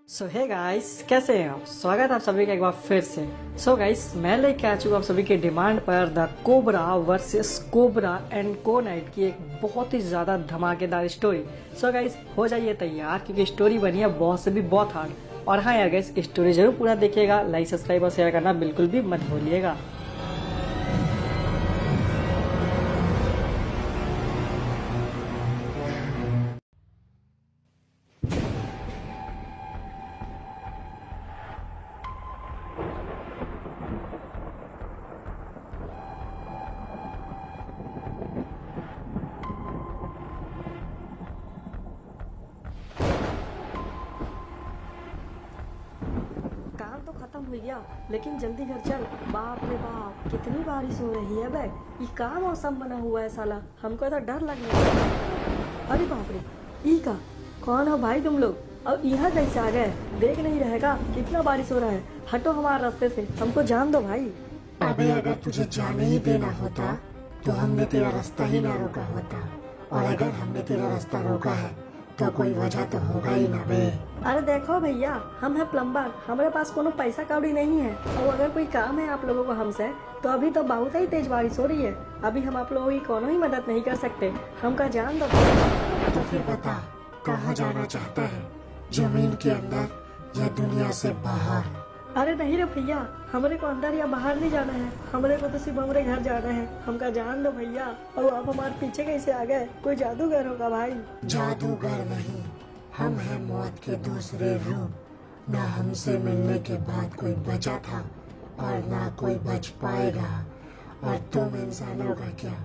सो hey guys, कैसे हैं आप। स्वागत है आप सभी का एक बार फिर से। सो गाइस, मैं लेके आ चुका हूँ आप सभी के डिमांड पर the cobra versus cobra and को नाइट की एक बहुत ही ज्यादा धमाकेदार स्टोरी। सो गाइस, हो जाइए तैयार क्योंकि स्टोरी बनी है बहुत से भी बहुत हार्ड। और हाँ यार गाइस, स्टोरी जरूर पूरा देखिएगा, लाइक सब्सक्राइब और शेयर करना बिल्कुल भी मत भूलिएगा। काम तो खत्म हो गया, लेकिन जल्दी घर चल। बाप रे बाप, कितनी बारिश हो रही है बे। ये का मौसम बना हुआ है साला, हमको तो डर लगने लगा। अरे बाप रे, ई का कौन हो भाई तुम लोग? अब यहाँ कैसे आ गए? देख नहीं रहेगा कितना बारिश हो रहा है। हटो हमारे रास्ते से, हमको जान दो भाई। अबे अगर तुझे जाने ही देना होता तो हमने तेरा रास्ता ही ना रोका होता, और अगर हमने तेरा रास्ता रोका है तो कोई वजह तो होगा ही ना बे। अरे देखो भैया, हम है प्लम्बर, हमारे पास कोनो पैसा कौड़ी नहीं है। और अगर कोई काम है आप लोगों को हमसे, तो अभी तो बहुत ही तेज बारिश हो रही है। अभी हम आप लोगों की कोनो ही मदद नहीं कर सकते, हमका जान दो। तो फिर बता, कहाँ जाना चाहता है? जमीन के अंदर या दुनिया से बाहर? अरे नहीं रे भैया, हमरे को अंदर या बाहर नहीं जाना है, हमरे को तो सिर्फ हमारे घर जाना है। हमका जान दो भैया। और आप हमारे पीछे कैसे आ गए? कोई जादूगर होगा भाई। जादूगर नहीं, हम हैं मौत के दूसरे रूप। न हमसे मिलने के बाद कोई बचा था और ना कोई बच पाएगा। और तुम इंसानों का क्या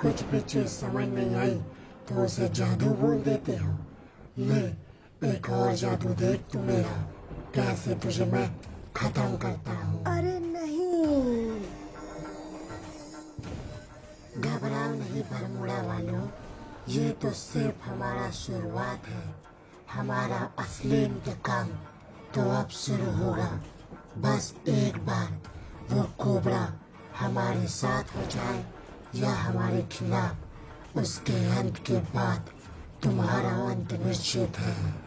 कुछ भी चीज समझ नहीं आई तो उसे जादू बोल देते हो। ले एक और जादू देख तू मेरा, कैसे तुझे मैं खत्म करता हूँ। अरे नहीं। घबराओ नहीं बरमूडा वालों, ये तो सिर्फ हमारा शुरुआत है। हमारा असली इंतकाम तो अब शुरू होगा। बस एक बार वो कोबरा हमारे साथ हो जाए या हमारे खिलाफ, उसके अंत के बाद तुम्हारा अंत निश्चित है।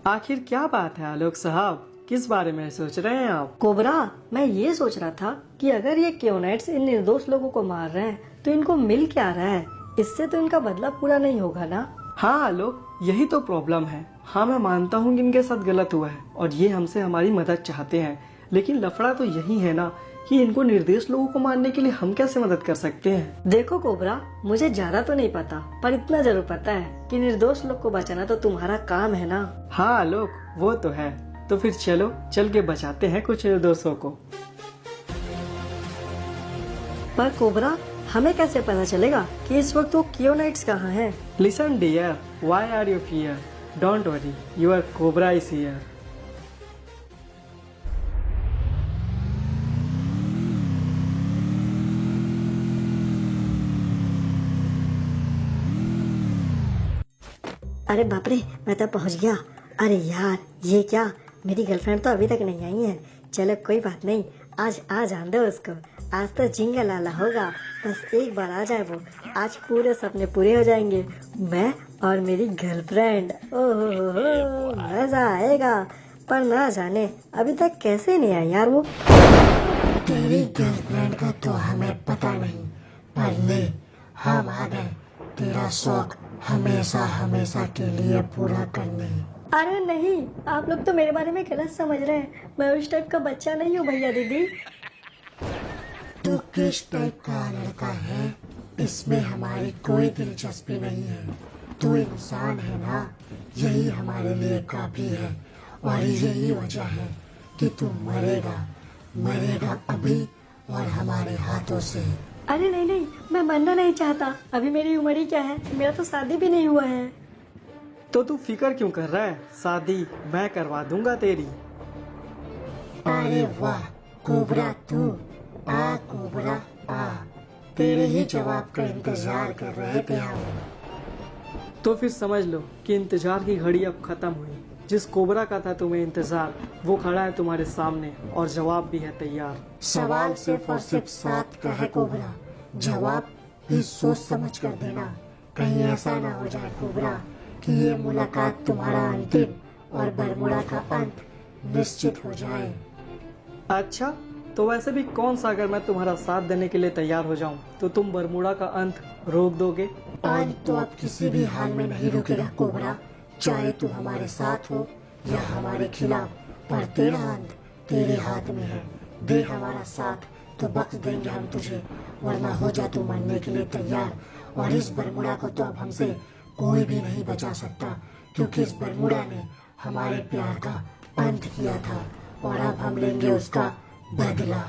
आखिर क्या बात है आलोक साहब, किस बारे में सोच रहे हैं आप? कोबरा, मैं ये सोच रहा था कि अगर ये क्योनाइट्स इन निर्दोष लोगों को मार रहे हैं तो इनको मिल क्या रहा है? इससे तो इनका बदला पूरा नहीं होगा ना? हाँ आलोक, यही तो प्रॉब्लम है। हाँ, मैं मानता हूँ कि इनके साथ गलत हुआ है और ये हमसे हमारी मदद चाहते हैं, लेकिन लफड़ा तो यही है ना कि इनको निर्दोष लोगों को मारने के लिए हम कैसे मदद कर सकते हैं? देखो कोबरा, मुझे ज्यादा तो नहीं पता, पर इतना जरूर पता है कि निर्दोष लोग को बचाना तो तुम्हारा काम है ना। हाँ आलोक, वो तो है। तो फिर चलो, चल के बचाते हैं कुछ निर्दोषों को। पर कोबरा, हमें कैसे पता चलेगा कि इस वक्त वो क्योनाइट्स कहाँ हैं? Listen dear, why are you fear? Don't worry, your cobra is here. अरे बाप रे, मैं तो पहुंच गया। अरे यार, ये क्या, मेरी गर्लफ्रेंड तो अभी तक नहीं आई है। चलो कोई बात नहीं, आज आ जान दो उसको। आज तो जिंगल लाला होगा, बस एक बार आ जाए वो, आज पूरे सपने पूरे हो जाएंगे, मैं और मेरी गर्लफ्रेंड। ओहो, मजा आएगा। पर ना जाने अभी तक कैसे नहीं आई यार वो। तेरी गर्लफ्रेंड का तो हमें पता नहीं, पर ले हम आ गए तेरा शौक हमेशा हमेशा के लिए पूरा करने। अरे नहीं, आप लोग तो मेरे बारे में गलत समझ रहे हैं। मैं उस टाइप का बच्चा नहीं हूँ भैया दीदी। तू किस टाइप का लड़का है, इसमें हमारी कोई दिलचस्पी नहीं है। तू इंसान है ना, यही हमारे लिए काफी है। और यही वजह है कि तू मरेगा, मरेगा अभी और हमारे हाथों से। अरे नहीं नहीं, मैं मरना नहीं चाहता। अभी मेरी उम्र ही क्या है, मेरा तो शादी भी नहीं हुआ है। तो तू फिक्र क्यों कर रहा है? शादी मैं करवा दूंगा तेरी। अरे वाह कोबरा, तू आ कोबरा आ, तेरे ही जवाब का इंतजार कर रहे थे हम। तो फिर समझ लो कि इंतजार की घड़ी अब खत्म हुई। जिस कोबरा का था तुम्हें इंतजार, वो खड़ा है तुम्हारे सामने और जवाब भी है तैयार। सवाल सिर्फ और सिर्फ साथ का है कोबरा, जवाब भी सोच समझ कर देना। कहीं ऐसा ना हो जाए कोबरा कि ये मुलाकात तुम्हारा अंतिम और बरमुडा का अंत निश्चित हो जाए। अच्छा, तो वैसे भी कौन सा, अगर मैं तुम्हारा साथ देने के लिए तैयार हो जाऊं तो तुम बरमुडा का अंत रोक दोगे? अंत तो अब किसी भी हाल में नहीं रुकेगा कोबरा, चाहे तू हमारे साथ हो या हमारे खिलाफ, पर तेरा अंत तेरे हाथ में है। दे हमारा साथ तो बख्श देंगे हम तुझे, वरना हो जा तू मरने के लिए तैयार। और इस बरमुडा को तो अब हमसे कोई भी नहीं बचा सकता, क्योंकि इस बरमुडा ने हमारे प्यार का अंत किया था और अब हम लेंगे उसका बदला।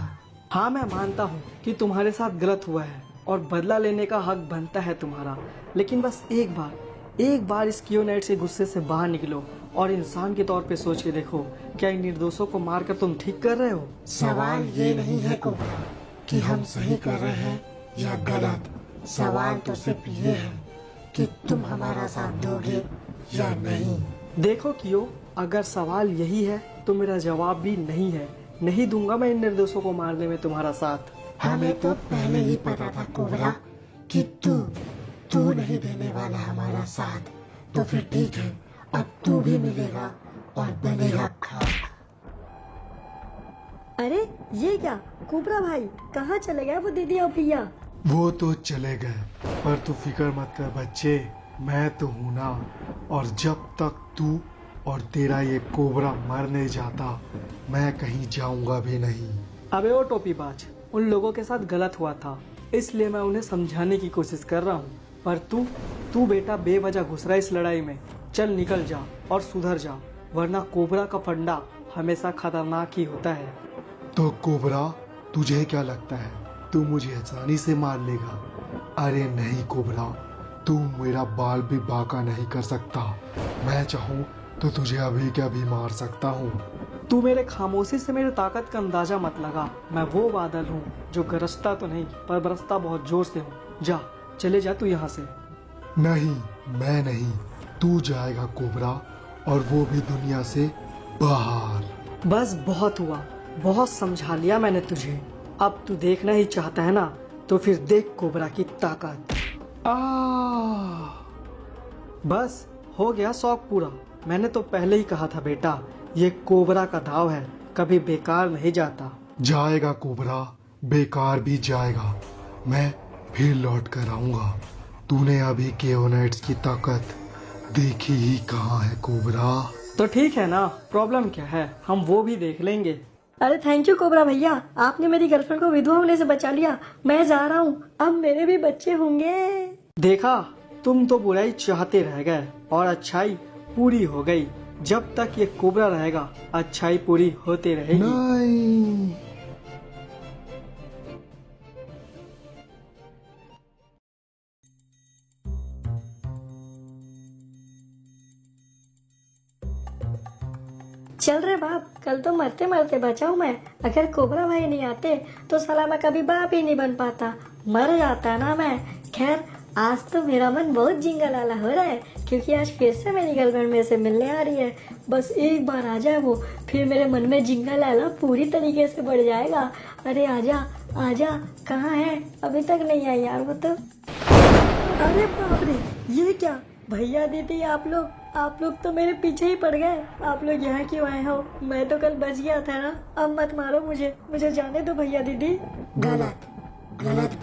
हाँ, मैं मानता हूँ कि तुम्हारे साथ गलत हुआ है और बदला लेने का हक बनता है तुम्हारा, लेकिन बस एक बार इस कियोनाइट से गुस्से से बाहर निकलो और इंसान के तौर पे सोच के देखो, क्या इन निर्दोषों को मारकर तुम ठीक कर रहे हो? सवाल ये नहीं है कोबरा कि हम सही कर रहे हैं या गलत, सवाल तो सिर्फ ये है कि तुम हमारा साथ दोगे या नहीं। देखो कियो, अगर सवाल यही है तो मेरा जवाब भी नहीं है। नहीं दूंगा मैं इन निर्दोषों को मारने में तुम्हारा साथ। हमें तो पहले ही पता था कोबरा कि तू नहीं देने वाला हमारा साथ, तो फिर ठीक है, अब तू भी मिलेगा और बनेगा खाक। अरे ये क्या कोबरा भाई, कहाँ चले गए वो दीदी और भैया? वो तो चले गए, पर तू फिक्र मत कर बच्चे, मैं तो हूं ना। और जब तक तू और तेरा ये कोबरा मर नहीं जाता, मैं कहीं जाऊंगा भी नहीं। अबे ओ टोपीबाज, उन लोगों के साथ गलत हुआ था, इसलिए मैं उन्हें समझाने की कोशिश कर रहा हूँ, पर तू बेटा बेवजह घुस रहा है इस लड़ाई में। चल निकल जा और सुधर जा, वरना कोबरा का फंडा हमेशा खतरनाक ही होता है। तो कोबरा, तुझे क्या लगता है तू मुझे आसानी से मार लेगा? अरे नहीं कोबरा, तू मेरा बाल भी बांका नहीं कर सकता। मैं चाहूँ तो तुझे अभी के अभी मार सकता हूँ। तू मेरे खामोशी से मेरी ताकत का अंदाजा मत लगा। मैं वो बादल हूँ जो गरजता तो नहीं पर बरसता बहुत जोर से हूँ। जा, चले जा तू यहाँ से। नहीं, मैं नहीं, तू जाएगा कोबरा, और वो भी दुनिया से बाहर। बस बहुत हुआ, बहुत समझा लिया मैंने तुझे। अब तू देखना ही चाहता है ना, तो फिर देख कोबरा की ताकत। बस हो गया शौक पूरा। मैंने तो पहले ही कहा था बेटा, ये कोबरा का दाव है, कभी बेकार नहीं जाता। जाएगा कोबरा, बेकार भी जाएगा। मैं फिर लौट कर आऊंगा। तूने अभी केओनाइट्स की ताकत देखी ही कहाँ है कोबरा? तो ठीक है ना, प्रॉब्लम क्या है, हम वो भी देख लेंगे। अरे थैंक यू कोबरा भैया, आपने मेरी गर्लफ्रेंड को विधवा होने से बचा लिया। मैं जा रहा हूँ, अब मेरे भी बच्चे होंगे। देखा, तुम तो बुराई चाहते रह गए और अच्छाई पूरी हो गई। जब तक ये कोबरा रहेगा, अच्छाई पूरी होती रहेगी। नहीं। चल रहे बाप, कल तो मरते मरते बचाऊं मैं। अगर कोबरा भाई नहीं आते तो साला मैं कभी बाप ही नहीं बन पाता, मर जाता ना मैं। खैर, आज तो मेरा मन बहुत जिंगा लाला हो रहा है, क्योंकि आज फिर से मेरी गर्लफ्रेंड मेरे से मिलने आ रही है। बस एक बार आ जाए वो, फिर मेरे मन में जिंगा लाला पूरी तरीके से बढ़ जाएगा। अरे आजा आजा, कहाँ है? अभी तक नहीं आई यार वो तो। अरे बाप रे, ये क्या भैया दीदी, आप लोग तो मेरे पीछे ही पड़ गए। आप लोग यहाँ क्यों आए हो? मैं तो कल बच गया था ना। अब मत मारो मुझे जाने दो भैया दीदी। गलत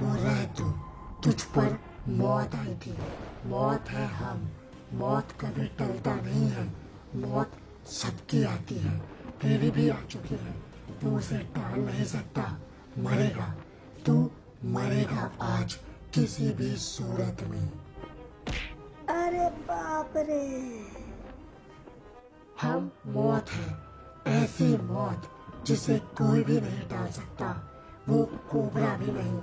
बोल रहा है तू। तुझ पर मौत आई थी, मौत है हम। मौत कभी टलता नहीं है, मौत सबकी आती है, तेरी भी आ चुकी है, तू उसे टाल नहीं सकता। मरेगा, तू मरेगा आज किसी भी सूरत में। अरे बाप रे, हम मौत है, ऐसी मौत जिसे कोई भी नहीं टाल सकता। वो कोबरा भी नहीं,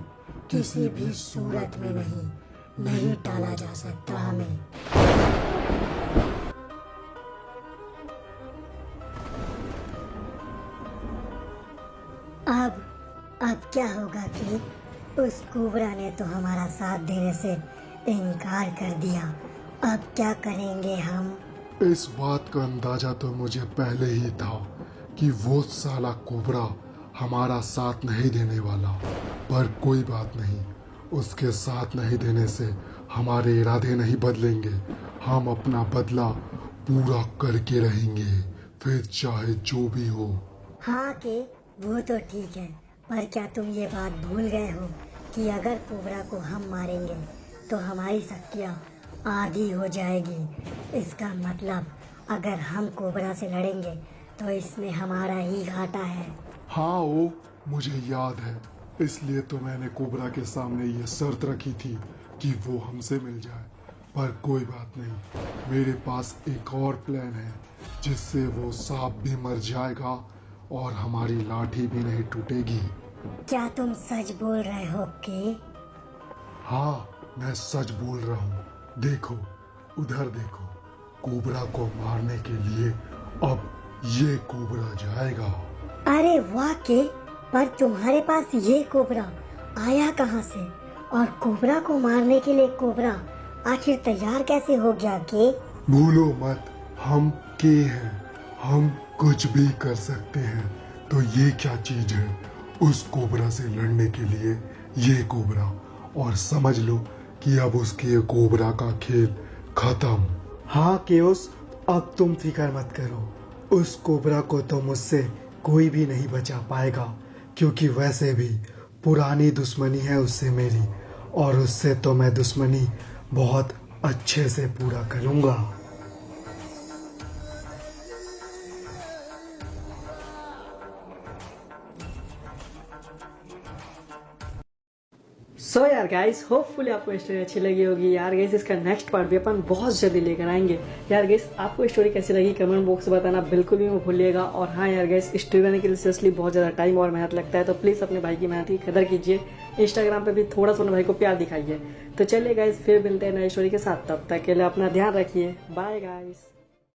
किसी भी सूरत में नहीं टाला जा सकता हमें। अब क्या होगा कि उस कोबरा ने तो हमारा साथ देने से इनकार कर दिया। अब क्या करेंगे हम? इस बात का अंदाजा तो मुझे पहले ही था कि वो साला कोबरा हमारा साथ नहीं देने वाला, पर कोई बात नहीं, उसके साथ नहीं देने से हमारे इरादे नहीं बदलेंगे। हम अपना बदला पूरा करके रहेंगे, फिर चाहे जो भी हो। हाँ के वो तो ठीक है, पर क्या तुम ये बात भूल गए हो कि अगर कोबरा को हम मारेंगे तो हमारी शक्तियाँ आधी हो जाएगी। इसका मतलब अगर हम कोबरा से लड़ेंगे तो इसमें हमारा ही घाटा है। हाँ ओ, मुझे याद है। इसलिए तो मैंने कोबरा के सामने ये शर्त रखी थी कि वो हमसे मिल जाए। पर कोई बात नहीं, मेरे पास एक और प्लान है जिससे वो सांप भी मर जाएगा और हमारी लाठी भी नहीं टूटेगी। क्या तुम सच बोल रहे हो के? हाँ, मैं सच बोल रहा हूँ। देखो, उधर देखो। कोबरा को मारने के लिए अब ये कोबरा जाएगा। अरे वाह के, पर तुम्हारे पास ये कोबरा आया कहाँ से? और कोबरा को मारने के लिए कोबरा आखिर तैयार कैसे हो गया के? भूलो मत, हम के हैं, हम कुछ भी कर सकते हैं। तो ये क्या चीज है? उस कोबरा से लड़ने के लिए ये कोबरा, और समझ लो कि अब उसके कोबरा का खेल खत्म। हाँ केओस, अब तुम फिक्र मत करो। उस कोबरा को तो मुझसे कोई भी नहीं बचा पाएगा, क्योंकि वैसे भी पुरानी दुश्मनी है उससे मेरी, और उससे तो मैं दुश्मनी बहुत अच्छे से पूरा करूँगा। सो यार गाइस, होपफुली आपको स्टोरी अच्छी लगी होगी। यार गाइस, इसका नेक्स्ट पार्ट भी अपन बहुत जल्दी लेकर आएंगे। यार गाइस, आपको स्टोरी कैसी लगी कमेंट बॉक्स में बताना बिल्कुल भी मत भूलिएगा। और हाँ यार गाइस, स्टोरी बनाने के लिए सीरियसली बहुत ज़्यादा टाइम और मेहनत लगता है, तो प्लीज़ अपने भाई की मेहनत की कदर कीजिए। इंस्टाग्राम पे भी थोड़ा सा अपने भाई को प्यार दिखाइए। तो चलिए गाइस, फिर मिलते हैं नई स्टोरी के साथ। तब तक के लिए अपना ध्यान रखिए। Bye guys.